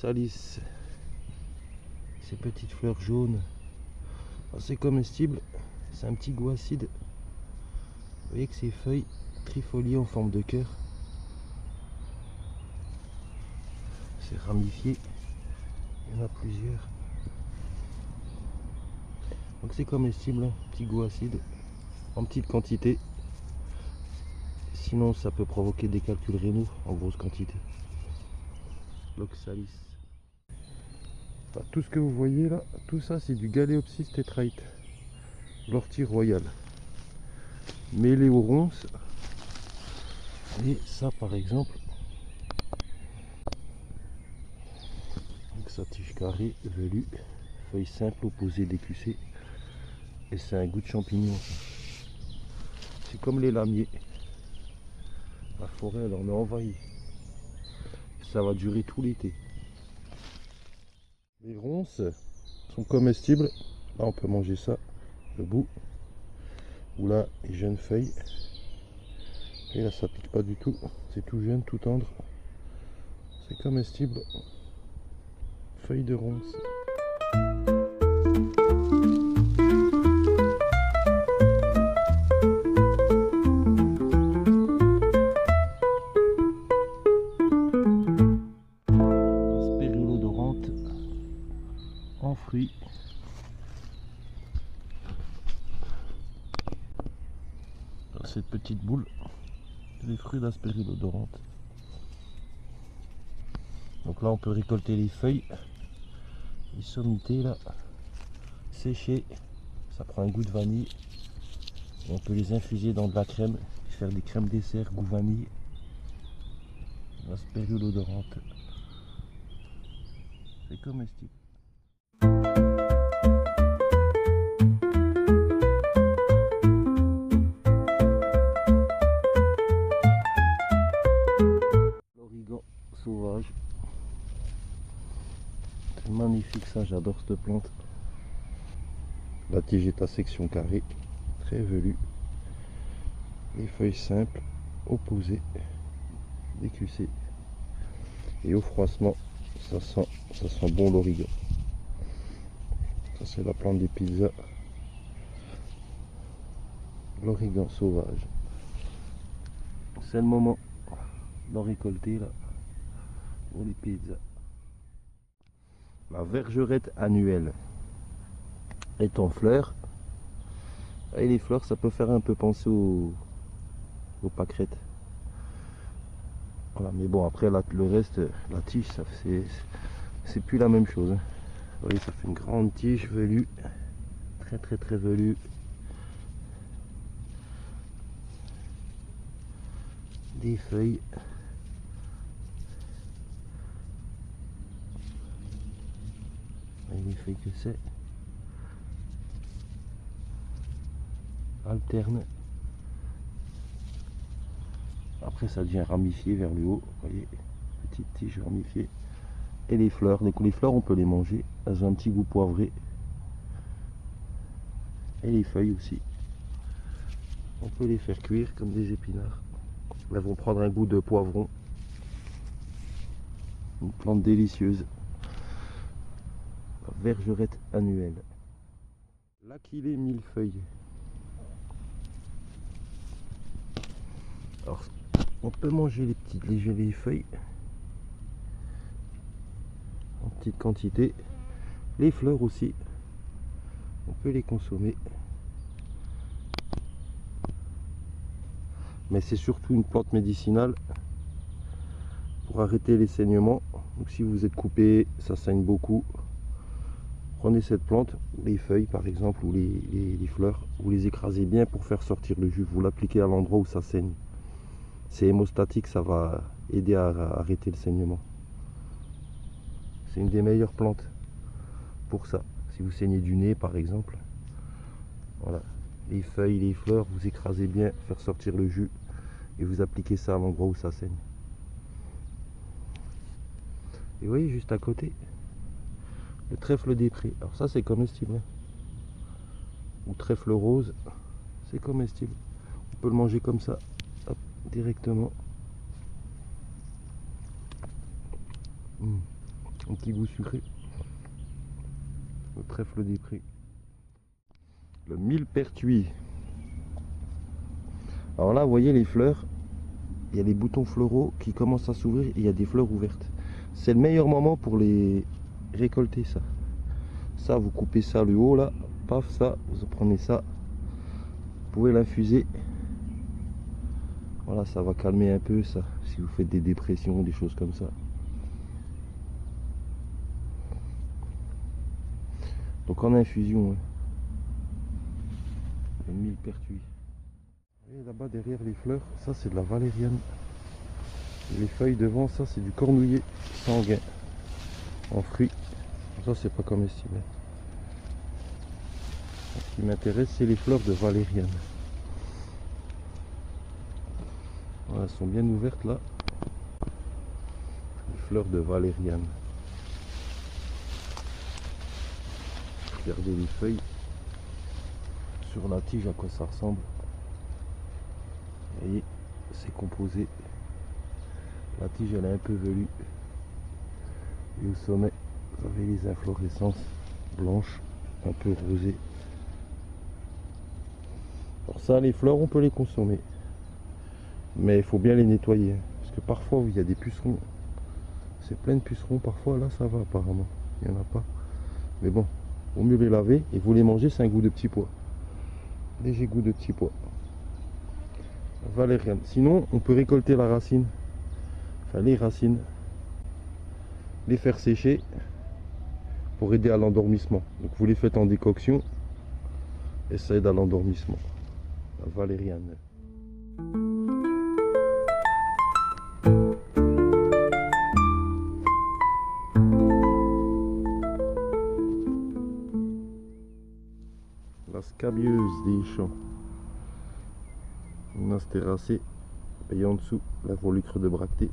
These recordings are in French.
l'oxalis, ces petites fleurs jaunes, c'est comestible, c'est un petit goût acide. Vous voyez que ces feuilles trifoliées en forme de cœur, c'est ramifié, il y en a plusieurs. Donc c'est comestible, petit goût acide, en petite quantité. Sinon ça peut provoquer des calculs rénaux en grosse quantité. L'oxalis. Enfin, tout ce que vous voyez là, tout ça c'est du Galeopsis tetraite, l'ortie royale, mêlé aux ronces. Et ça par exemple, donc sa tige carrée, velue, feuilles simples opposées décussées, et c'est un goût de champignon. C'est comme les lamiers. La forêt elle en est envahie. Ça va durer tout l'été. Les ronces sont comestibles. Là on peut manger ça, le bout. Ou là les jeunes feuilles. Et là ça pique pas du tout. C'est tout jeune, tout tendre. C'est comestible. Feuilles de ronces. Spérulodorante en fruits. Dans cette petite boule, les fruits d'aspérulodorante. Donc là on peut récolter les feuilles, les sommités là, sécher, ça prend un goût de vanille. Et on peut les infuser dans de la crème, faire des crèmes dessert goût vanille. L'aspérulodorante, c'est comestible. L'origan sauvage, c'est magnifique ça, j'adore cette plante. La tige est à section carrée, très velue. Les feuilles simples, opposées, décussées. Et au froissement, ça sent bon l'origan. Ça c'est la plante des pizzas. L'origan sauvage. C'est le moment d'en récolter là pour les pizzas. La vergerette annuelle est en fleurs. Et les fleurs, ça peut faire un peu penser aux pâquerettes. Voilà, mais bon, après là, le reste, la tige, c'est plus la même chose. Hein. Vous voyez, ça fait une grande tige velue, très velue. Des feuilles. Voyez les feuilles que c'est. Alterne. Après ça devient ramifié vers le haut, vous voyez, petite tige ramifiée. Et les fleurs, les fleurs on peut les manger, elles ont un petit goût poivré. Et les feuilles aussi, on peut les faire cuire comme des épinards. Elles vont prendre un goût de poivron. Une plante délicieuse. La vergerette annuelle. L'Aquilée millefeuille. Alors, on peut manger les feuilles en petite quantité. Les fleurs aussi, on peut les consommer. Mais c'est surtout une plante médicinale pour arrêter les saignements. Donc si vous êtes coupé, ça saigne beaucoup, prenez cette plante, les feuilles par exemple, ou les fleurs, vous les écrasez bien pour faire sortir le jus. Vous l'appliquez à l'endroit où ça saigne. C'est hémostatique, ça va aider à arrêter le saignement. C'est une des meilleures plantes pour ça. Si vous saignez du nez par exemple, voilà, les feuilles, les fleurs, vous écrasez bien, faire sortir le jus et vous appliquez ça à l'endroit où ça saigne. Et vous voyez juste à côté, le trèfle des prés. Alors ça c'est comestible. Hein. Ou trèfle rose, c'est comestible. On peut le manger comme ça, hop, directement. Un petit goût sucré. Le trèfle des prés. Le millepertuis. Alors là, vous voyez les fleurs, il y a les boutons floraux qui commencent à s'ouvrir et il y a des fleurs ouvertes. C'est le meilleur moment pour les récolter, ça. Ça, vous coupez ça le haut là, paf, ça, vous prenez ça, vous pouvez l'infuser. Voilà, ça va calmer un peu ça, si vous faites des dépressions, des choses comme ça. Donc en infusion, hein. Le millepertuis. Et là-bas derrière les fleurs, ça c'est de la valériane. Et les feuilles devant, ça c'est du cornouiller sanguin en fruits. Ça c'est pas comestible. Ce qui m'intéresse, c'est les fleurs de valériane. Voilà, elles sont bien ouvertes là. Les fleurs de valériane. Regardez les feuilles sur la tige, à quoi ça ressemble. Vous voyez, c'est composé. La tige elle est un peu velue. Et au sommet, vous avez les inflorescences blanches, un peu rosées. Alors ça, les fleurs, on peut les consommer. Mais il faut bien les nettoyer. Parce que parfois, il y a des pucerons. C'est plein de pucerons. Parfois, là, ça va apparemment. Il n'y en a pas. Mais bon, vaut mieux les laver. Et vous les mangez, c'est un goût de petit pois. Léger goût de petit pois. Valériane. Sinon, on peut récolter la racine. Enfin, les racines. Les faire sécher. Pour aider à l'endormissement. Donc, vous les faites en décoction. Et ça aide à l'endormissement. La valériane. La scabieuse des champs. Une astéracée. Et en dessous, l'involucre de bractée.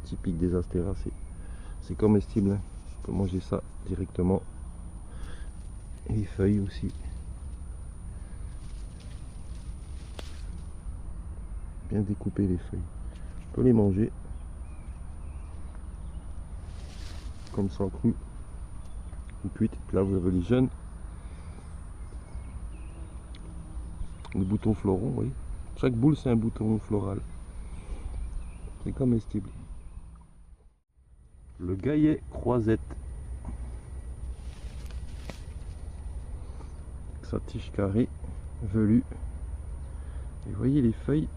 Typique des astéracées. C'est comestible. Hein. On peut manger ça directement. Les feuilles aussi. Bien découper les feuilles. On peut les manger. Comme ça cru. Ou cuite. Puis là vous avez les jeunes. Les boutons floraux, oui. Chaque boule c'est un bouton floral. C'est comestible. Le gaillet croisette. Sa tige carrée, velue. Et vous voyez les feuilles,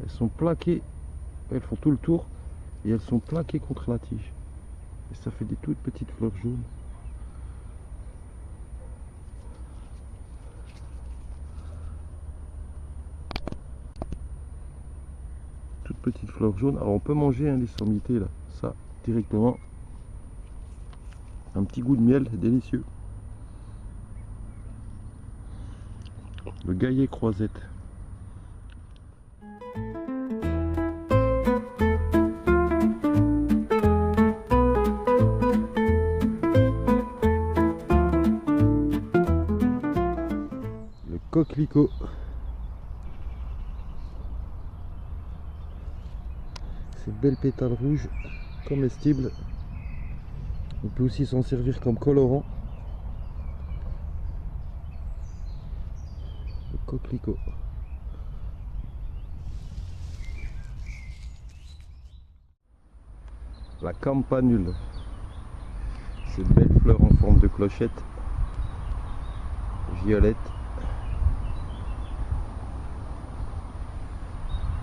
elles sont plaquées, elles font tout le tour et elles sont plaquées contre la tige. Et ça fait des toutes petites fleurs jaunes. Toutes petites fleurs jaunes. Alors on peut manger hein, les sommités là, ça directement. Un petit goût de miel délicieux. Le gaillet croisette. Le coquelicot. Ces belles pétales rouges comestibles. On peut aussi s'en servir comme colorant. Le coquelicot. La campanule. Ces belles fleurs en forme de clochette. Violette.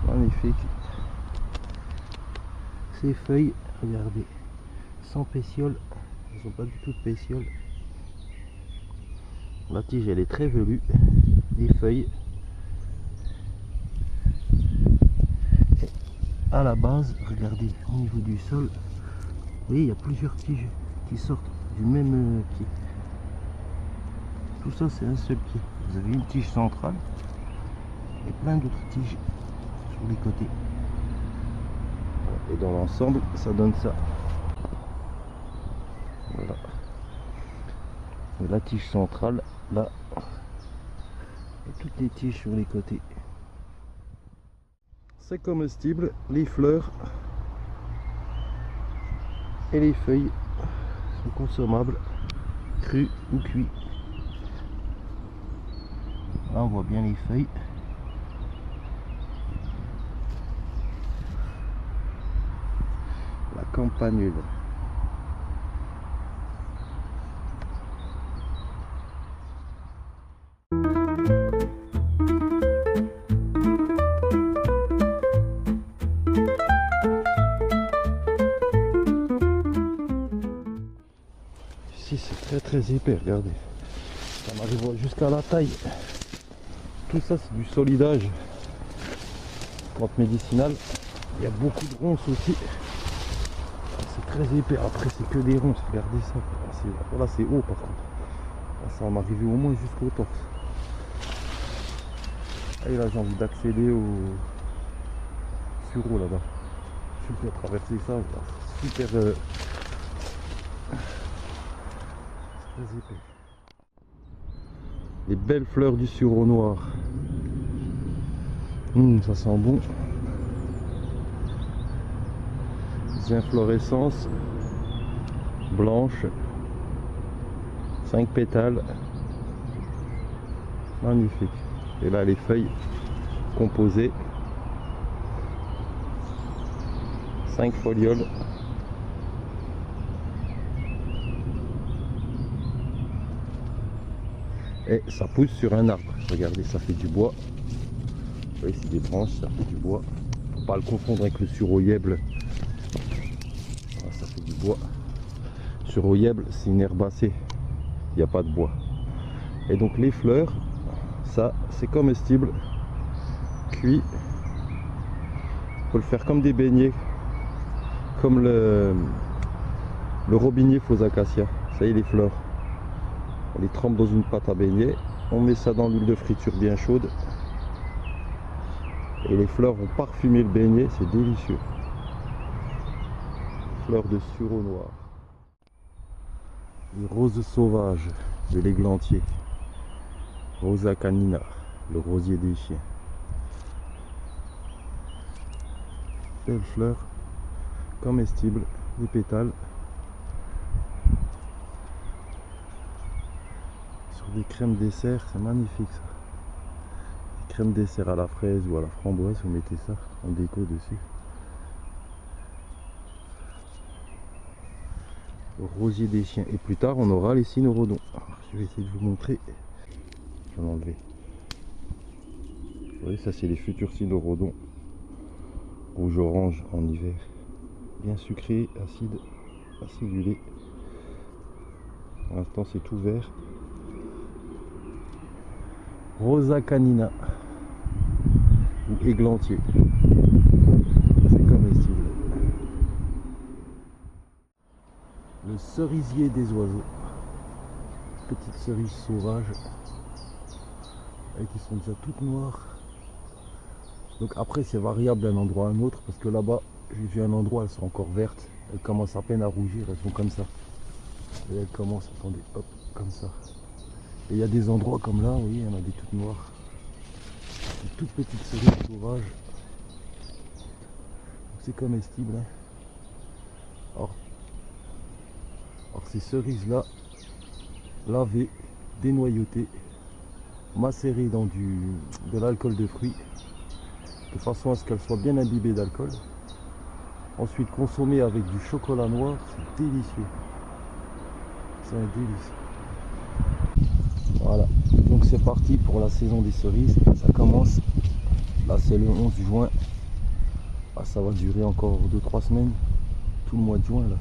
Magnifique. Ces feuilles, regardez, sans pétiole. Elles sont pas du tout de pétiole. La tige elle est très velue. Les feuilles. Et à la base, regardez, au niveau du sol, vous voyez, il y a plusieurs tiges qui sortent du même pied. Tout ça, c'est un seul pied. Vous avez une tige centrale et plein d'autres tiges sur les côtés. Et dans l'ensemble, ça donne ça. Voilà. Et la tige centrale, là. Et toutes les tiges sur les côtés. C'est comestible, les fleurs. Et les feuilles sont consommables, crues ou cuites. Là on voit bien les feuilles. La campanule. Ici c'est très épais, regardez. Ça m'arrive jusqu'à la taille. Tout ça c'est du solidage. Plante médicinale. Il y a beaucoup de ronces aussi. C'est très épais. Après c'est que des ronces. Regardez ça. Là c'est haut par contre. Là, ça va m'arriver au moins jusqu'au torse. Et là j'ai envie d'accéder au sureau là-bas. Je peux traverser ça. C'est super très épais. Les belles fleurs du sureau noir. Ça sent bon. Des inflorescences blanches. 5 pétales. Magnifique. Et là les feuilles composées. 5 folioles. Et ça pousse sur un arbre. Regardez, ça fait du bois. Vous voyez, c'est des branches, ça fait du bois. Faut pas le confondre avec le suroyèble. Ça fait du bois. Suroyèble, c'est une herbacée. Il n'y a pas de bois. Et donc les fleurs, ça, c'est comestible. Cuit. Faut le faire comme des beignets. Comme le robinier faux acacia. Ça y est, les fleurs. On les trempe dans une pâte à beignet, on met ça dans l'huile de friture bien chaude et les fleurs vont parfumer le beignet, c'est délicieux. Fleurs de sureau noir. Les roses sauvages de l'églantier. Rosa canina, le rosier des chiens. Belles fleurs comestibles, les pétales. Des crèmes dessert, c'est magnifique ça. Des crèmes dessert à la fraise ou à la framboise, vous mettez ça en déco dessus. Le rosier des chiens. Et plus tard on aura les cynorrhodons. Alors, je vais essayer de vous montrer. Je vais l'enlever. Vous voyez, ça c'est les futurs cynorrhodons. Rouge orange en hiver. Bien sucré, acide, acidulé. Pour l'instant c'est tout vert. Rosa canina ou églantier, c'est comestible. Le cerisier des oiseaux, petites cerises sauvages et qui sont déjà toutes noires. Donc après c'est variable d'un endroit à un autre parce que là-bas j'ai vu un endroit, elles sont encore vertes, elles commencent à peine à rougir, elles sont comme ça. Et elles commencent, attendez, hop, comme ça. Et il y a des endroits comme là, vous voyez, il y en a des toutes noires. Des toutes petites cerises sauvages. C'est comestible. Hein. Alors ces cerises-là, lavées, dénoyautées, macérées dans de l'alcool de fruits, de façon à ce qu'elles soient bien imbibées d'alcool. Ensuite consommées avec du chocolat noir, c'est délicieux. C'est un délice. Voilà, donc c'est parti pour la saison des cerises, ça commence, là c'est le 11 juin, ah, ça va durer encore 2-3 semaines, tout le mois de juin là.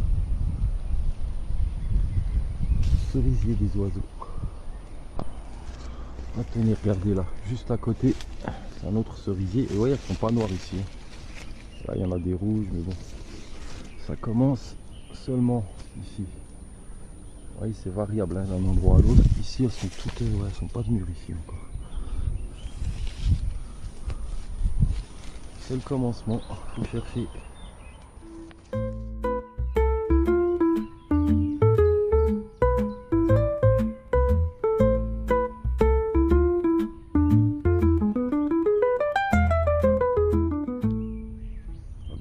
Cerisier des oiseaux. Attendez, regardez là, juste à côté, c'est un autre cerisier, et vous voyez, elles sont pas noires ici. Là il y en a des rouges, mais bon, ça commence seulement ici. Vous voyez, c'est variable hein, d'un endroit à l'autre. Ici, elles sont toutes, ouais, elles sont pas mûres ici encore. C'est le commencement. Il faut chercher.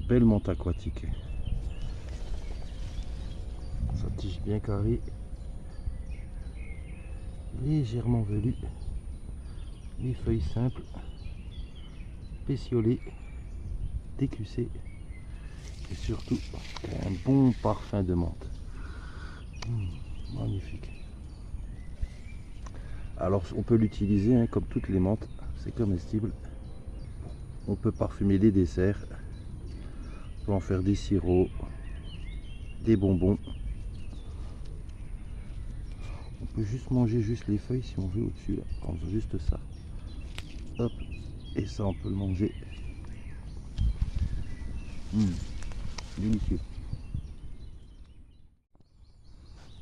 Belle menthe aquatique. tige bien carrée, légèrement velue, les feuilles simples, pétiolées, décussées et surtout un bon parfum de menthe. Magnifique. Alors on peut l'utiliser hein, comme toutes les menthes, c'est comestible. On peut parfumer des desserts, on peut en faire des sirops, des bonbons. On peut juste manger juste les feuilles si on veut au-dessus, là. On veut juste ça. Hop, et ça on peut le manger. Délicieux.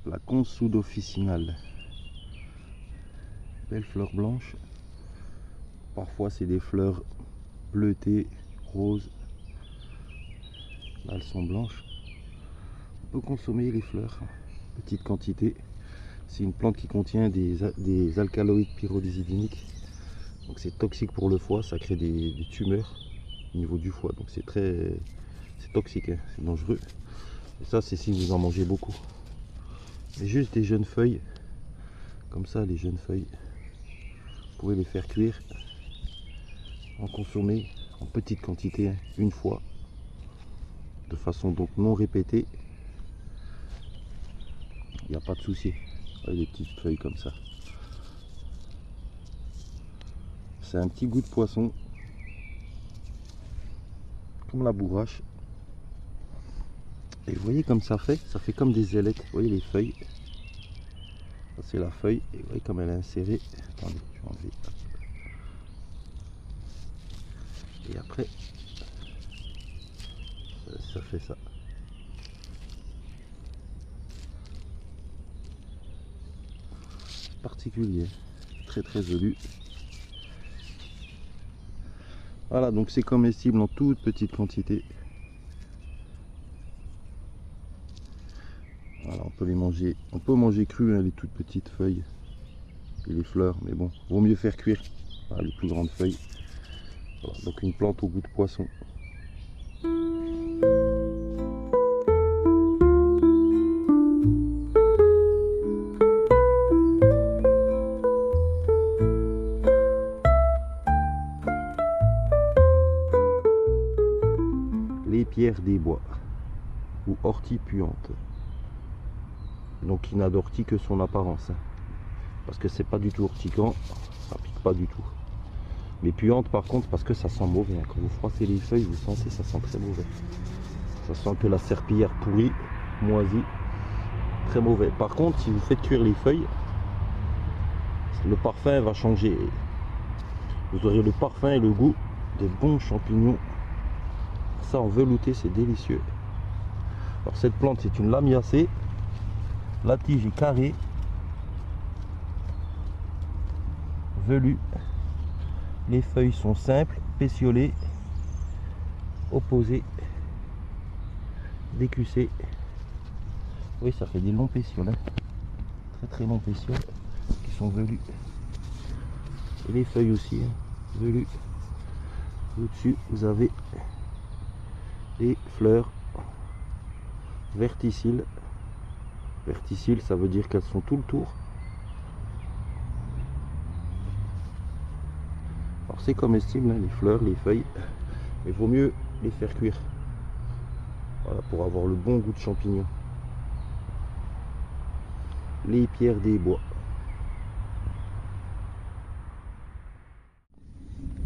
La consoude officinale. Belle fleur blanche. Parfois c'est des fleurs bleutées, roses. Là elles sont blanches. On peut consommer les fleurs, petite quantité. C'est une plante qui contient des alcaloïdes pyridiniques. Donc c'est toxique pour le foie, ça crée des tumeurs au niveau du foie. Donc c'est toxique, hein, c'est dangereux. Et ça c'est si vous en mangez beaucoup. Mais juste des jeunes feuilles, comme ça les jeunes feuilles, vous pouvez les faire cuire, en consommer en petite quantité, hein, une fois, de façon donc non répétée. Il n'y a pas de souci. Les petites feuilles comme ça. C'est un petit goût de poisson, comme la bourrache. Et vous voyez comme ça fait comme des ailettes. Vous voyez les feuilles. Ça c'est la feuille. Et vous voyez comme elle est insérée. Attendez, je vais enlever. Et après, ça fait ça. Particulier, très velu. Voilà, donc c'est comestible en toute petite quantité. Voilà, on peut les manger, on peut manger cru, hein, les toutes petites feuilles et les fleurs, mais bon, vaut mieux faire cuire. Voilà, les plus grandes feuilles. Voilà, donc une plante au goût de poisson. Les pierres des bois ou ortie puante. Donc il n'a d'ortie que son apparence, hein, parce que c'est pas du tout urticant, ça pique pas du tout. Mais puante par contre, parce que ça sent mauvais, hein. Quand vous froissez les feuilles, vous sentez, ça sent très mauvais. Ça sent que la serpillière pourrie, moisie, très mauvais. Par contre, si vous faites cuire les feuilles, le parfum va changer. Vous aurez le parfum et le goût des bons champignons. Ça en velouté, c'est délicieux. Alors cette plante, c'est une lamiacée. La tige est carrée, velue. Les feuilles sont simples, pétiolées, opposées, décussées. Oui, ça fait des longs pétioles, hein. Très longs pétioles qui sont velus. Et les feuilles aussi, hein, velues. Au-dessus, vous avez des fleurs verticiles. Verticiles, ça veut dire qu'elles sont tout le tour. Alors c'est comestible, hein, les fleurs, les feuilles, mais il vaut mieux les faire cuire. Voilà, pour avoir le bon goût de champignon. Les pierres des bois.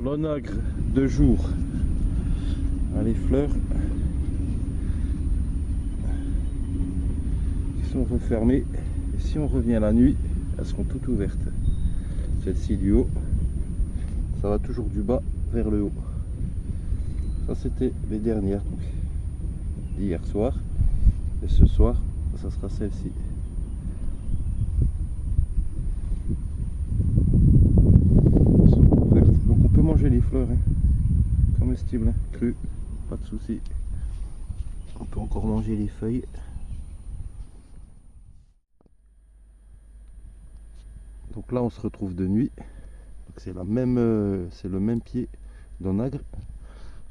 L'onagre de jour. Les fleurs qui sont refermées. Et si on revient la nuit, elles seront toutes ouvertes. Celle-ci du haut, ça va toujours du bas vers le haut. Ça c'était les dernières d'hier soir. Et ce soir, ça sera celle-ci. Donc on peut manger les fleurs, hein, comestibles, hein, crues, pas de souci. On peut encore manger les feuilles. Donc là on se retrouve de nuit. C'est le même pied d'onagre. Vous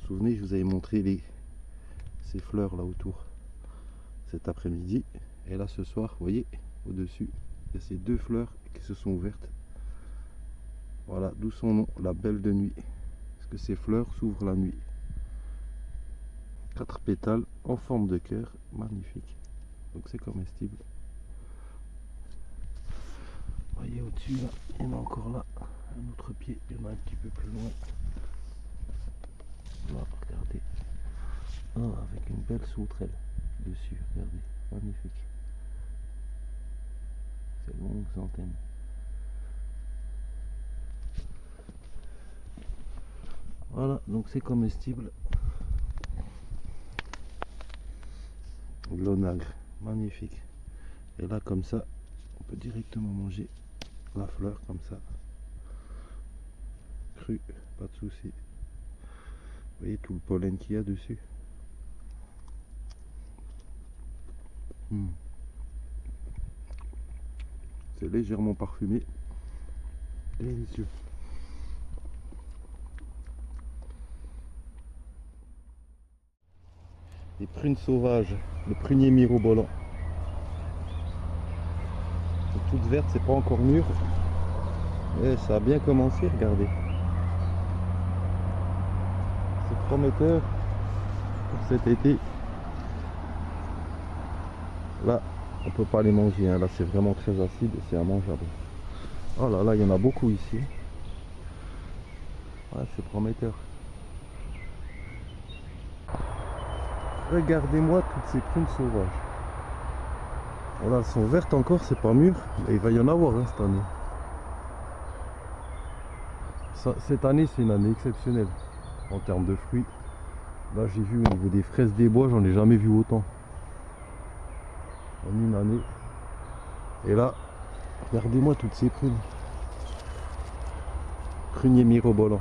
vous souvenez, je vous avais montré ces fleurs là autour cet après-midi. Et là ce soir, vous voyez, au-dessus, il y a ces 2 fleurs qui se sont ouvertes. Voilà, d'où son nom, la belle de nuit. Parce que ces fleurs s'ouvrent la nuit. 4 pétales en forme de cœur, magnifique. Donc c'est comestible. Vous voyez au-dessus là, il y en a encore là. Un autre pied, il y en a un petit peu plus loin. Là, regardez. Ah, avec une belle sauterelle dessus, regardez, magnifique. Ces longues antennes. Voilà, donc c'est comestible. L'onagre, magnifique. Et là, comme ça, on peut directement manger la fleur comme ça. Cru, pas de souci. Vous voyez tout le pollen qu'il y a dessus. C'est légèrement parfumé. Délicieux. Les prunes sauvages, le prunier mirobolant. C'est toute verte, c'est pas encore mûr. Et ça a bien commencé, regardez. C'est prometteur pour cet été. Là, on peut pas les manger, hein. Là c'est vraiment très acide et c'est immangeable. Oh là là, il y en a beaucoup ici. Ouais, c'est prometteur. Regardez-moi toutes ces prunes sauvages. Voilà, elles sont vertes encore, c'est pas mûr, mais il va y en avoir hein, cette année. Cette année, c'est une année exceptionnelle en termes de fruits. Là, j'ai vu au niveau des fraises des bois, j'en ai jamais vu autant. En une année. Et là, regardez-moi toutes ces prunes. Prunier mirobolant.